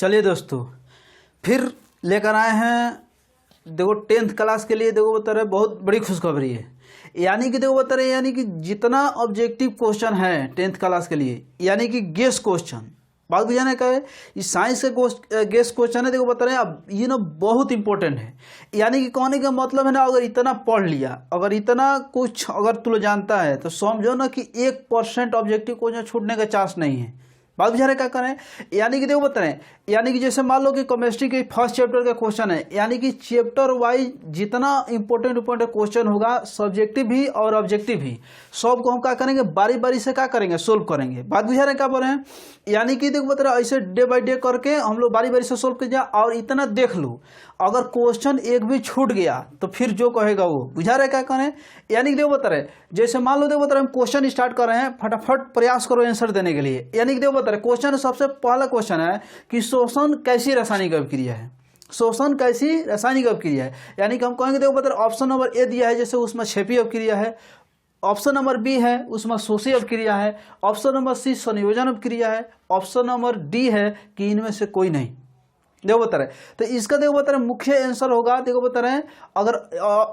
चलिए दोस्तों, फिर लेकर आए हैं। देखो 10th क्लास के लिए देखो बता रहे बहुत बड़ी खुशखबरी है। यानी कि देखो बता रहे यानी कि जितना ऑब्जेक्टिव क्वेश्चन है 10th क्लास के लिए, यानी कि गेस क्वेश्चन, बात बुझाने का है। इस साइंस के गेस क्वेश्चन है, देखो बता रहे हैं अब ये ना बहुत इंपॉर्टेंट है। यानी कि कहने का मतलब है ना, अगर इतना पढ़ लिया, अगर इतना कुछ अगर तू जानता है तो समझो ना कि 1% ऑब्जेक्टिव क्वेश्चन छूटने का चांस नहीं है। बात बुझा रहे क्या करें। यानी कि देखो बता रहे हैं, यानी कि जैसे मान लो कि केमिस्ट्री के फर्स्ट चैप्टर का क्वेश्चन है, यानी कि चैप्टर वाइज जितना इंपॉर्टेंट क्वेश्चन होगा, सब्जेक्टिव भी और ऑब्जेक्टिव भी, सबको हम क्या करेंगे, बारी बारी से क्या करेंगे, सोल्व करेंगे। बात बुझा रहे क्या बोल रहे हैं। यानी कि देखो बता रहे ऐसे डे बाई डे करके हम लोग बारी बारी से सोल्व कर जाए। और इतना देख लो, अगर क्वेश्चन एक भी छूट गया तो फिर जो कहेगा वो, बुझा रहे क्या करें। यानी कि देखो बता रहे जैसे मान लो, देखो बता रहे हम क्वेश्चन स्टार्ट कर रहे हैं, फटाफट प्रयास करो आंसर देने के लिए। यानी कि देखो बता रहे क्वेश्चन, सबसे पहला क्वेश्चन है कि शोषण कैसी रासायनिक अभिक्रिया है। शोषण कैसी रासायनिक अभिक्रिया है, यानी कि हम कहेंगे देखो बता रहे ऑप्शन नंबर ए दिया है, जैसे उसमें क्षेपीय अभिक्रिया है। ऑप्शन नंबर बी है उसमें शोषी अभिक्रिया है। ऑप्शन नंबर सी संयोजन अभिक्रिया है। ऑप्शन नंबर डी है कि इनमें से कोई नहीं। देखो बता रहे तो इसका देखो बता रहे मुख्य आंसर होगा। देखो बता रहे अगर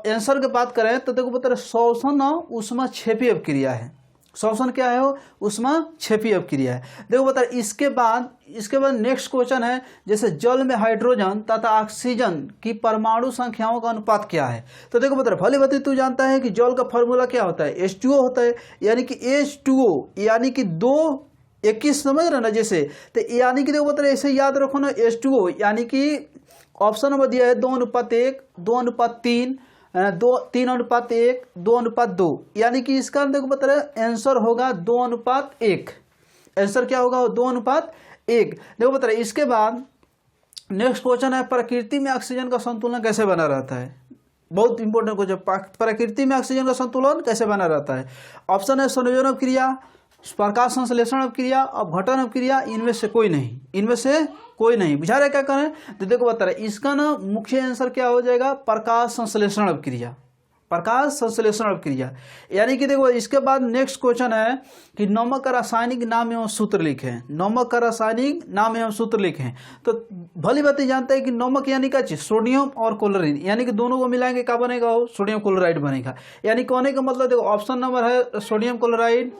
आंसर की बात करें तो देखो बता रहे शोषण उसमें क्षेपीय अभिक्रिया है। शोषण क्या है, वो उसमें क्षेपीय अभिक्रिया है। देखो बता रहे इसके बाद नेक्स्ट क्वेश्चन है, जैसे जल में हाइड्रोजन तथा ऑक्सीजन की परमाणु संख्याओं का अनुपात क्या है। तो देखो बता रहे भली भांति तू जानता है कि जल का फॉर्मूला क्या होता है, H2O होता है। यानी कि H2O यानी कि 2:21 समझ रहे ना जैसे। तो यानी कि देखो बता रहे ऐसे याद रखो ना, H2O यानी कि ऑप्शन नंबर दिया है 2:1, 2:3, 3:1, 2:2। यानी कि इसका देखो बता रहे आंसर होगा 2:1। आंसर क्या होगा, 2:1। देखो बता रहे इसके बाद नेक्स्ट क्वेश्चन है, प्रकृति में ऑक्सीजन का संतुलन कैसे बना रहता है। बहुत इंपॉर्टेंट क्वेश्चन, प्रकृति में ऑक्सीजन का संतुलन कैसे बना रहता है। ऑप्शन है संयोजन अभिक्रिया, प्रकाश संश्लेषण अभिक्रिया, अपघटन अभिक्रिया, इनमें से कोई नहीं। इनमें से कोई नहीं, बुझा रहे क्या करें। तो देखो बता रहे इसका ना मुख्य आंसर क्या हो जाएगा, प्रकाश संश्लेषण अभिक्रिया। प्रकाश संश्लेषण अभिक्रिया। यानी कि देखो इसके बाद नेक्स्ट क्वेश्चन है कि नमक का रासायनिक नाम एवं सूत्र लिखें। नमक का रासायनिक नाम एवं सूत्र लिखें। तो भली बात जानते हैं कि नमक यानी क्या चीज, सोडियम और क्लोरीन, यानी कि दोनों को मिलाएंगे क्या बनेगा, वो सोडियम क्लोराइड बनेगा। यानी कहने का मतलब देखो ऑप्शन नंबर है सोडियम क्लोराइड,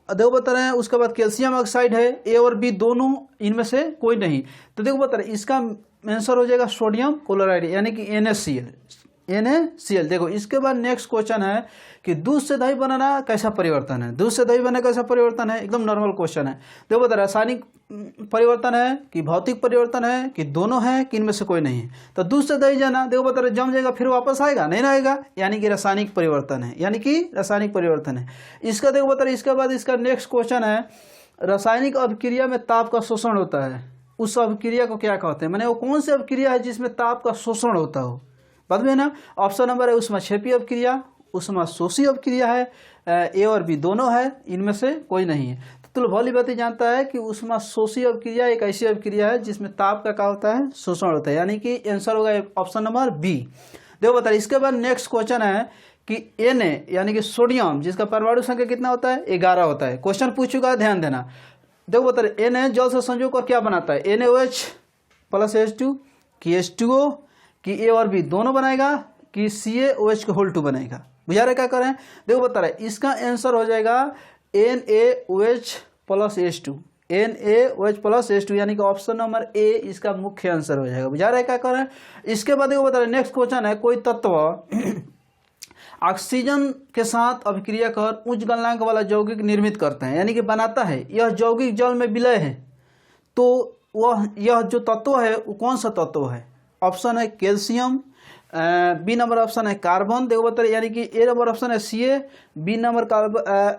देखो बता रहे हैं उसके बाद कैल्शियम ऑक्साइड है, ए और बी दोनों, इनमें से कोई नहीं। तो देखो बता रहे इसका आंसर हो जाएगा सोडियम क्लोराइड, यानी कि NaCl। देखो इसके बाद नेक्स्ट क्वेश्चन है कि दूध से दही बनाना कैसा परिवर्तन है। दूध से दही बनाना कैसा परिवर्तन है, एकदम नॉर्मल क्वेश्चन है। देखो बता रासायनिक परिवर्तन है कि भौतिक परिवर्तन है कि दोनों है कि इनमें से कोई नहीं है। तो दूध से दही जाना देखो बता रहे जम जाएगा फिर वापस आएगा, नहीं आएगा, यानी कि रासायनिक परिवर्तन है। यानी कि रासायनिक परिवर्तन है इसका। देखो बता रहे इसके बाद इसका नेक्स्ट क्वेश्चन है, रासायनिक अभिक्रिया में ताप का शोषण होता है, उस अभिक्रिया को क्या कहते हैं। मैंने वो कौन सी अभिक्रिया है जिसमें ताप का शोषण होता हो, बाद में ना ऑप्शन नंबर है उसमें क्षेपीय अभिक्रिया, उसमें शोषी अभिक्रिया है, ए और बी दोनों है, इनमें से कोई नहीं है। तो भली बात जानता है कि उसमें शोषी अभिक्रिया एक ऐसी अभिक्रिया है जिसमें ताप का क्या होता है, शोषण होता है। यानी कि आंसर होगा ऑप्शन नंबर बी। देखो बता इसके बाद नेक्स्ट क्वेश्चन है कि Na यानी कि सोडियम, जिसका परमाणु संख्या कितना होता है, 11 होता है। क्वेश्चन पूछ चुका है, ध्यान देना। देखो बता रहे Na जल से संयोग कर क्या बनाता है, NaOH प्लस H2 कि H2O कि ए और बी दोनों बनाएगा कि CaOH के होल 2 बनेगा। बुझा रहे क्या करें। देखो बता रहे इसका आंसर हो जाएगा NaOH plus H2, NaOH plus H2, यानी कि ऑप्शन नंबर ए इसका मुख्य आंसर हो जाएगा। बुझा रहे क्या करें। इसके बाद देखो बता रहे नेक्स्ट क्वेश्चन है, कोई तत्व ऑक्सीजन के साथ अभिक्रिया कर उच्च गलनांक वाला यौगिक निर्मित करते हैं, यानी कि बनाता है। यह यौगिक जल में विलय है, तो यह जो तत्व है वो कौन सा तत्व है। ऑप्शन है कैल्शियम, बी नंबर ऑप्शन है कार्बन। देखो बता रहे यानी कि ए नंबर ऑप्शन है Ca, बी नंबर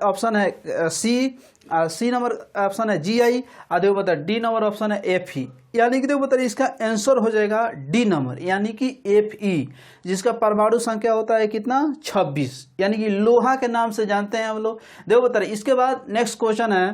ऑप्शन है सी नंबर ऑप्शन है Gi, और देखो बता डी नंबर ऑप्शन है Fe। यानी कि देखो बता रहे इसका आंसर हो जाएगा डी नंबर, यानी कि Fe, जिसका परमाणु संख्या होता है कितना, 26, यानी कि लोहा के नाम से जानते हैं हम लोग। देखो बता रहे इसके बाद नेक्स्ट क्वेश्चन है,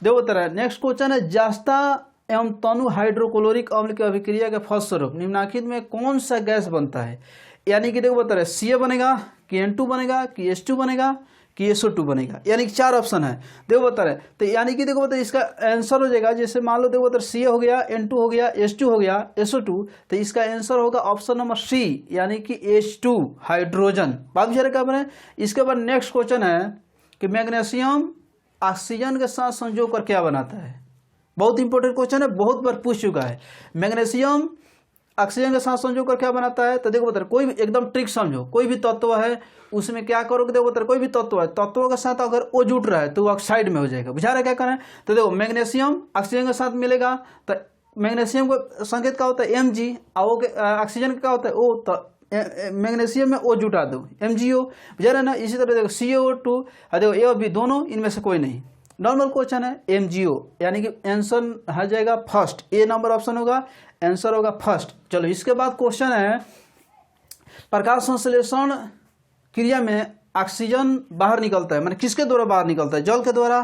देखो बता रहे नेक्स्ट क्वेश्चन है, जास्ता एवं तनु हाइड्रोक्लोरिक अम्ल की अभिक्रिया के फलस्वरूप निम्नलिखित में कौन सा गैस बनता है। यानी कि देखो बता रहे Ca बनेगा कि N2 बनेगा कि H2 बनेगा कि SO2 बनेगा, यानी कि 4 ऑप्शन है। देखो बता रहे, तो यानी कि देखो बता इसका आंसर हो जाएगा, जैसे मान लो देखो बता Ca हो गया, N2 हो गया, H2 हो गया, SO2, तो इसका आंसर होगा ऑप्शन नंबर C, यानी कि H2 हाइड्रोजन। बात विचार क्या बने। इसके बाद नेक्स्ट क्वेश्चन है कि मैग्नीशियम ऑक्सीजन के साथ संजोग कर क्या बनाता है। बहुत इंपॉर्टेंट क्वेश्चन है, बहुत बार पूछ चुका है। मैग्नीशियम ऑक्सीजन के साथ संजोग कर क्या बनाता है, तो देखो बता कोई भी एकदम ट्रिक समझो, कोई भी तत्व है उसमें क्या करोगे, देखो बता कोई भी तत्व है, तत्वों के साथ अगर O जुट रहा है तो वो ऑक्साइड में हो जाएगा। बुझा रहा क्या करें, तो देखो मैग्नीशियम ऑक्सीजन के साथ मिलेगा तो मैग्नीशियम का संकेत क्या होता है Mg, और ऑक्सीजन का क्या होता है O, तो मैग्नीशियम में O जुटा दो MgO। बुझा रहा ना। इसी तरह देखो CO2 और देखो A और B दोनों, इनमें से कोई नहीं। नॉर्मल क्वेश्चन है MgO, यानी कि आंसर आ जाएगा फर्स्ट, A नंबर ऑप्शन होगा, आंसर होगा फर्स्ट। चलो इसके बाद क्वेश्चन है प्रकाश संश्लेषण क्रिया में ऑक्सीजन बाहर निकलता है, माने किसके द्वारा बाहर निकलता है, जल के द्वारा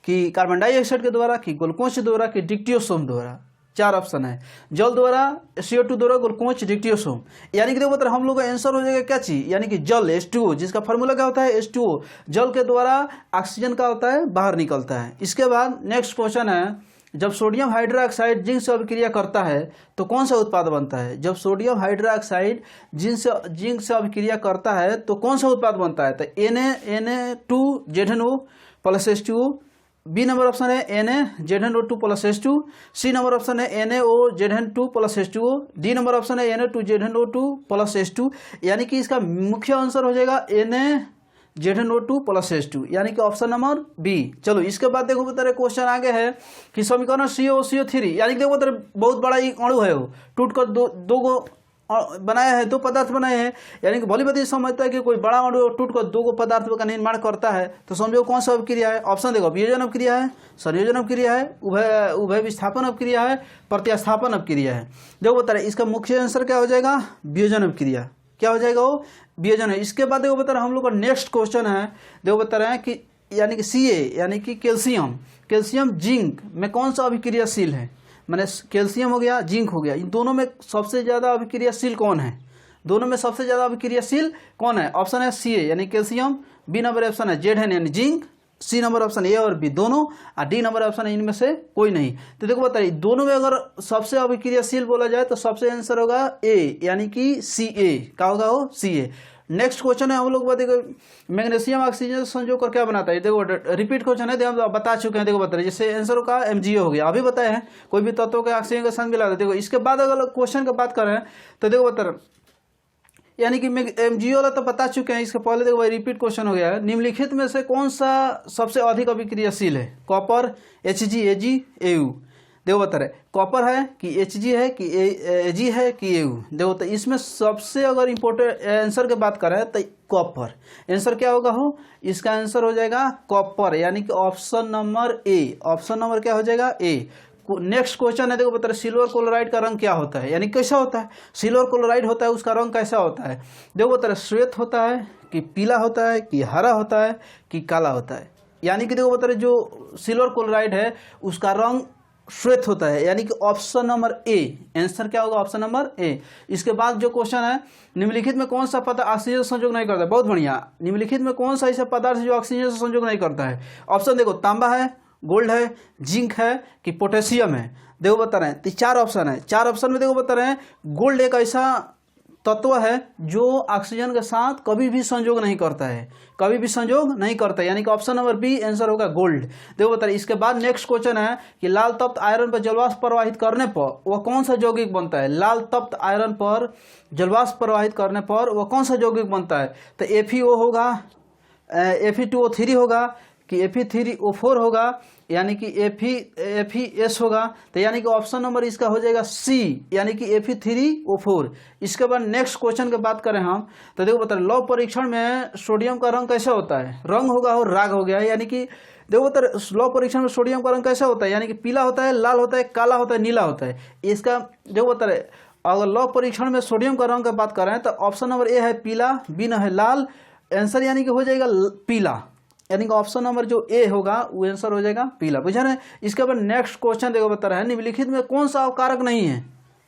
कि कार्बन डाइऑक्साइड के द्वारा कि ग्लूकोज के द्वारा कि डिक्टियोसोम द्वारा। 4 ऑप्शन है, जल द्वारा, CO2 द्वारा, ग्लूकोज, डिक्टियोसोम। यानी कि देखो बता हम लोग का आंसर हो जाएगा क्या चीज, यानी कि जल H2O, जिसका फार्मूला क्या होता है H2O, जल के द्वारा ऑक्सीजन का होता है बाहर निकलता है। इसके बाद नेक्स्ट क्वेश्चन है, जब सोडियम हाइड्रोक्साइड जिंक से अभिक्रिया करता है तो कौन सा उत्पाद बनता है। जब सोडियम हाइड्रोक्साइड जिंक से अभिक्रिया करता है तो कौन सा उत्पाद बनता है, तो Na2ZnO प्लस H2O। बी नंबर ऑप्शन है NaZnO2 प्लस H2। सी नंबर ऑप्शन है NaOZn2 plus H2O। D number option है Na2ZnO2 प्लस H2। यानी कि इसका मुख्य आंसर हो जाएगा NaZnO2 प्लस H2, यानी कि ऑप्शन नंबर बी। चलो इसके बाद देखो बता रहे क्वेश्चन आगे है कि समीकरण COCO3, यानी कि देखो बता रहे बहुत बड़ा एक अणु है, वो टूट कर दो गो बनाया है, 2 पदार्थ बनाए हैं। यानी कि भली बात समझता है कि कोई बड़ा अणु टूट कर 2 पदार्थ का निर्माण करता है, तो समझो कौन सा अभिक्रिया है। ऑप्शन देखो, वियोजन अभिक्रिया है, संयोजन अभिक्रिया है, उभय विस्थापन अभिक्रिया है, प्रतिस्थापन अभिक्रिया है। देखो बता रहे इसका मुख्य आंसर क्या हो जाएगा, वियोजन अभिक्रिया। क्या हो जाएगा वो, वियोजन है। इसके बाद देखो बता रहे हम लोग का नेक्स्ट क्वेश्चन है, देखो बता रहे हैं कि यानी कि Ca, यानी कि कैल्शियम जिंक में कौन सा अभिक्रियाशील है। मैंने कैल्शियम हो गया, जिंक हो गया, इन दोनों में सबसे ज़्यादा अभिक्रियाशील कौन है, दोनों में सबसे ज़्यादा अभिक्रियाशील कौन है। ऑप्शन है Ca, यानी कैल्शियम। बी नंबर ऑप्शन है Zn, यानी जिंक। सी नंबर ऑप्शन A और B दोनों, और डी नंबर ऑप्शन है इनमें से कोई नहीं। तो देखो बताइए दोनों में अगर सबसे अभिक्रियाशील बोला जाए तो सबसे आंसर होगा A, यानी कि Ca। क्या होगा वो, Ca। नेक्स्ट क्वेश्चन है हम लोग देखो मैग्नीशियम ऑक्सीजन संजोग कर क्या बनाता है। देखो रिपीट क्वेश्चन है, हम बता चुके हैं। देखो बता रहे जैसे आंसर का MgO हो गया, अभी बताए हैं, कोई भी तत्व के ऑक्सीजन के साथ मिला। देखो इसके बाद अगर क्वेश्चन की बात करें तो देखो बता रहे यानी कि MgO वाला तो बता चुके हैं, इसके पहले देखो भाई रिपीट क्वेश्चन हो गया है। निम्नलिखित में से कौन सा सबसे अधिक अभिक्रियाशील है, कॉपर, Hg, Ag, Au। देखो बता रहे कॉपर है कि Hg है कि Ag है कि Au। देखो तो इसमें सबसे अगर इम्पोर्टेंट आंसर की बात करें तो कॉपर आंसर क्या होगा हो, इसका आंसर हो जाएगा कॉपर, यानी कि option number A। Option number क्या हो जाएगा A। नेक्स्ट क्वेश्चन है, देखो बता रहे सिल्वर क्लोराइड का रंग क्या होता है, यानी कैसा होता है। सिल्वर क्लोराइड होता है उसका रंग कैसा होता है। देखो बता रहे श्वेत होता है कि पीला होता है कि हरा होता है कि काला होता है। यानी कि देखो बता रहे जो सिल्वर क्लोराइड है उसका रंग श्वेत होता है, यानी कि ऑप्शन नंबर A। आंसर क्या होगा, ऑप्शन नंबर A। इसके बाद जो क्वेश्चन है, निम्नलिखित में कौन सा पदार्थ ऑक्सीजन से संयोग नहीं करता है। बहुत बढ़िया, निम्नलिखित में कौन सा ऐसा पदार्थ जो ऑक्सीजन से संयोग नहीं करता है। ऑप्शन देखो तांबा है, गोल्ड है, जिंक है कि पोटेशियम है। देखो बता रहे हैं 4 ऑप्शन है, 4 ऑप्शन में देखो बता रहे हैं गोल्ड एक ऐसा तत्व है जो ऑक्सीजन के साथ कभी भी संयोग नहीं करता है, कभी भी संयोग नहीं करता है, यानी कि ऑप्शन नंबर बी आंसर होगा गोल्ड। देखो बता रहे इसके बाद नेक्स्ट क्वेश्चन है कि लाल तप्त आयरन पर जलवाष्प प्रवाहित करने पर वह कौन सा यौगिक बनता है। लाल तप्त आयरन पर जलवाष्प प्रवाहित करने पर वह कौन सा यौगिक बनता है, तो FeO होगा, Fe2O3 होगा कि Fe3O4 होगा, यानी कि FeS होगा। तो यानी कि ऑप्शन नंबर इसका हो जाएगा C, यानी कि Fe3O4। इसके बाद नेक्स्ट क्वेश्चन की बात करें हम तो देखो बता रहे लौह परीक्षण में सोडियम का रंग कैसा होता है। रंग होगा और राग हो गया, यानी कि देखो बता रहे लौह परीक्षण में सोडियम का रंग कैसा होता है, यानी कि पीला होता है, लाल होता है, काला होता है, नीला होता है। इसका देखो बता रहे अगर लौह परीक्षण में सोडियम का रंग की बात करें तो ऑप्शन नंबर A है पीला, B है लाल। आंसर यानी कि हो जाएगा पीला, यानी कि ऑप्शन नंबर जो A होगा वो आंसर हो जाएगा पीला। बुझा रहे। इसके बाद नेक्स्ट क्वेश्चन देखो बता रहा है निम्नलिखित में कौन सा अवकारक नहीं है।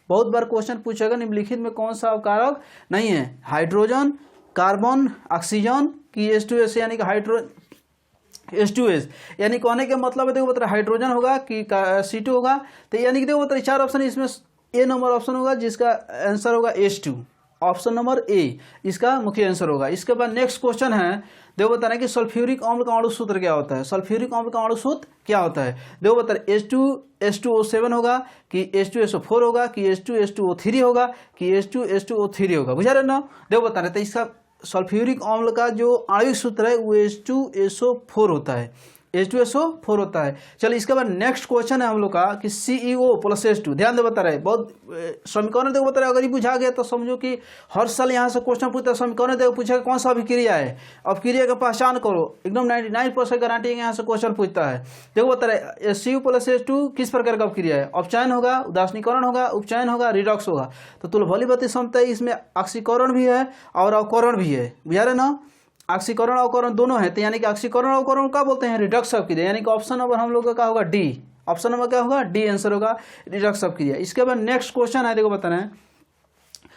बहुत बार क्वेश्चन पूछेगा निम्नलिखित में कौन सा अवकारक नहीं है, हाइड्रोजन, कार्बन, ऑक्सीजन कि H2S यानी कि H2S यानी कहने का मतलब है देखो बता हाइड्रोजन होगा कि C2 होगा। तो यानी कि देखो बता 4 ऑप्शन इसमें ए नंबर ऑप्शन होगा जिसका आंसर होगा H2, ऑप्शन नंबर ए इसका मुख्य आंसर होगा। इसके बाद नेक्स्ट क्वेश्चन है, देखो बता रहे हैं कि सल्फ्यूरिक अम्ल का अणु सूत्र क्या होता है। सल्फ्यूरिक अम्ल का अणु सूत्र क्या होता है, देखो बता रहे H2SO7 होगा कि H2SO4 होगा कि H2H2O3 होगा कि H2H2O3 होगा, बुझा रहे ना। देखो बता रहे तो इसका सल्फ्यूरिक अम्ल का जो आणविक सूत्र है वो H2SO4 होता है, H2SO4 होता है। चलिए इसके बाद नेक्स्ट क्वेश्चन है हम लोग का कि CEO + H2, ध्यान दे बता रहे बहुत समीकरण देखो बता रहे, अगर ये बुझा गया तो समझो कि हर साल यहाँ से क्वेश्चन पूछता है समीकरण देखो पूछेगा कौन सा अभिक्रिया है, अभिक्रिया का पहचान करो, एकदम 99% गारंटी है यहाँ से क्वेश्चन पूछता है। देखो बता रहे CEO + H2 किस प्रकार का अभिक्रिया है, अपचयन होगा, उदासीनीकरण होगा, उपचयन होगा, रिडॉक्स होगा। तो तुल भली बात समझता है इसमें ऑक्सीकरण भी है और अवकरण भी है, बुझा रहे ना, ऑक्सीकरण अवकरण दोनों है। तो यानी कि ऑक्सीकरण अवकरण क्या बोलते हैं, रिडक्स अभिक्रिया, यानी कि ऑप्शन नंबर हम लोग का क्या होगा डी, ऑप्शन नंबर क्या होगा डी आंसर होगा, रिडक्स अभिक्रिया। इसके बाद नेक्स्ट क्वेश्चन है, देखो बता रहे हैं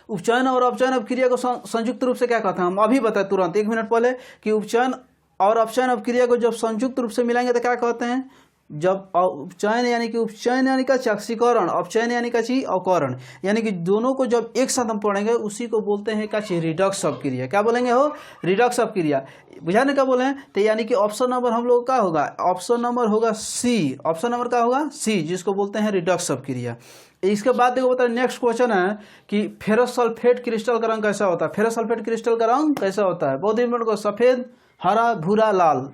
उपचयन और अपचयन अभिक्रिया को संयुक्त रूप से क्या कहते हैं। हम अभी बताए तुरंत 1 मिनट पहले कि उपचयन और अपचयन अभिक्रिया को जब संयुक्त रूप से मिलाएंगे तो क्या कहते हैं, जब उपचयन यानी कि उपचयन यानी का ऑक्सीकरण, अपचयन यानी का ची अवकरण, यानी कि दोनों को जब एक साथ हम पढ़ेंगे उसी को बोलते हैं क्या ची रिडक्स अभिक्रिया। क्या बोलेंगे हो, रिडक्स अभिक्रिया, बुझाने क्या बोले हैं। तो यानी कि ऑप्शन नंबर हम लोग का होगा, ऑप्शन नंबर होगा सी, ऑप्शन नंबर का होगा सी जिसको बोलते हैं रिडक्स अभिक्रिया। इसके बाद देखो बता नेक्स्ट क्वेश्चन है कि फेरस सल्फेट क्रिस्टल का रंग कैसा होता है। फेरस सल्फेट क्रिस्टल का रंग कैसा होता है, बहुत इंपॉर्टेंट को, सफेद, हरा, भूरा, लाल।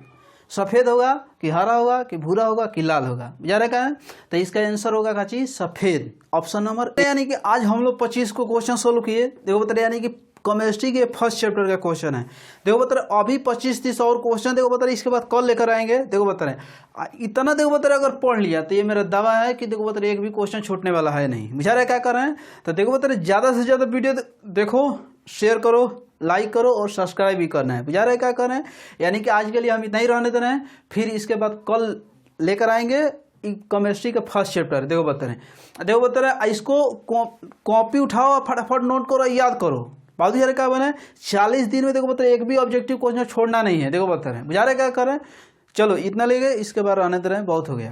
सफेद होगा कि हरा होगा कि भूरा होगा कि लाल होगा, जा रहा है। तो इसका आंसर होगा क्या चीज, सफेद, ऑप्शन नंबर। यानी कि आज हम लोग 25 को क्वेश्चन सोल्व किए, देखो बता यानी कि केमिस्ट्री के फर्स्ट चैप्टर का क्वेश्चन है। देखो बता रहे अभी 25-30 और क्वेश्चन देखो बता रहे इसके बाद कल लेकर आएंगे। देखो बता रहे इतना देखो बता रहे अगर पढ़ लिया तो ये मेरा दावा है कि देखो बता रहे एक भी क्वेश्चन छूटने वाला है नहीं, बुझा रहे क्या कर रहे हैं। तो देखो बता रहे ज़्यादा से ज़्यादा वीडियो देखो, शेयर करो, लाइक करो और सब्सक्राइब भी करना है, बुझा रहे क्या कर रहे हैं। यानी कि आज के लिए हम इतना ही रहने दे रहे हैं, फिर इसके बाद कल लेकर आएंगे केमिस्ट्री का फर्स्ट चैप्टर। देखो बता रहे इसको कॉपी उठाओ, फटाफट नोट करो, याद करो। बाबू यार क्या बने 40 दिन में देखो बता रहे एक भी ऑब्जेक्टिव क्वेश्चन छोड़ना नहीं है। देखो बता रहे बुझा रहे क्या कर रहे हैं। चलो इतना ले गए, इसके बाद रहने दे रहे हैं, बहुत हो गया।